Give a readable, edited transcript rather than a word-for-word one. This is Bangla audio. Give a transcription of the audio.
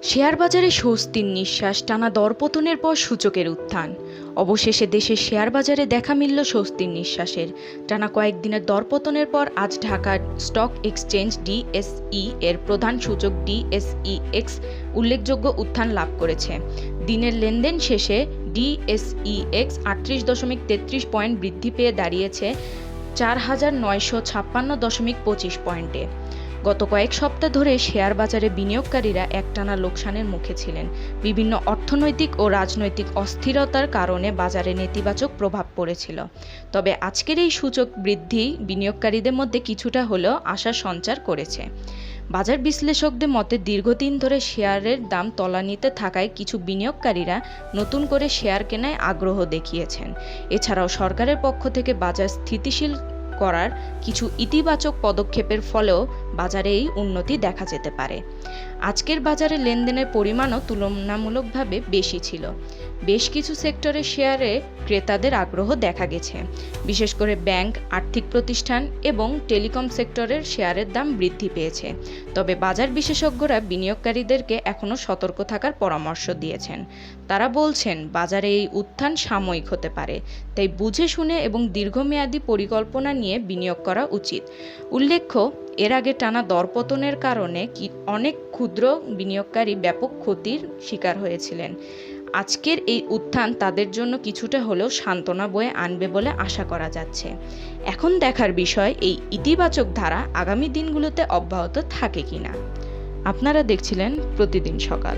শেয়ার বাজারে স্বস্তির নিঃশ্বাস, টানা দরপতনের পর সূচকের উত্থান। অবশেষে দেশের শেয়ার বাজারে দেখা মিলল স্বস্তির নিঃশ্বাসের। টানা কয়েকদিনের দরপতনের পর আজ ঢাকার স্টক এক্সচেঞ্জ ডিএসই এর প্রধান সূচক ডিএসইএক্স উল্লেখযোগ্য উত্থান লাভ করেছে। দিনের লেনদেন শেষে ডিএসইএক্স 38.33 পয়েন্ট বৃদ্ধি পেয়ে দাঁড়িয়েছে 4,956.25 পয়েন্টে। গত কয়েক সপ্তাহ ধরে শেয়ার বাজারে বিনিয়োগকারীরা একটানা লোকসানের মুখে ছিলেন। বিভিন্ন অর্থনৈতিক ও রাজনৈতিক অস্থিরতার কারণে বাজারে নেতিবাচক প্রভাব পড়েছিল। তবে আজকের এই সূচক বৃদ্ধি বিনিয়োগকারীদের মধ্যে কিছুটা হলেও আশার সঞ্চার করেছে। বাজার বিশ্লেষকদের মতে দীর্ঘদিন ধরে শেয়ারের দাম তলানিতে থাকায় কিছু বিনিয়োগকারীরা নতুন করে শেয়ার কেনায় আগ্রহ দেখিয়েছেন। এছাড়াও সরকারের পক্ষ থেকে বাজার স্থিতিশীল করার কিছু ইতিবাচক পদক্ষেপের ফলেও বাজারে এই উন্নতি দেখা যেতে পারে। আজকের বাজারে লেনদেনের পরিমাণও তুলনামূলকভাবে বেশি ছিল। বেশ কিছু সেক্টরের শেয়ারে ক্রেতাদের আগ্রহ দেখা গেছে। বিশেষ করে ব্যাংক, আর্থিক প্রতিষ্ঠান এবং টেলিকম সেক্টরের শেয়ারের দাম বৃদ্ধি পেয়েছে। তবে বাজার বিশেষজ্ঞরা বিনিয়োগকারীদেরকে এখনও সতর্ক থাকার পরামর্শ দিয়েছেন। তারা বলছেন বাজারে এই উত্থান সাময়িক হতে পারে, তাই বুঝে শুনে এবং দীর্ঘমেয়াদী পরিকল্পনা নিয়ে বিনিয়োগ করা উচিত। উল্লেখ্য, এর আগে টানা দরপতনের কারণে অনেক ক্ষুদ্র বিনিয়োগকারী ব্যাপক ক্ষতির শিকার হয়েছিলেন। আজকের এই উত্থান তাদের জন্য কিছুটা হলেও সান্ত্বনা বয়ে আনবে বলে আশা করা যাচ্ছে। এখন দেখার বিষয় এই ইতিবাচক ধারা আগামী দিনগুলোতে অব্যাহত থাকে কিনা। আপনারা দেখছিলেন প্রতিদিন সকাল।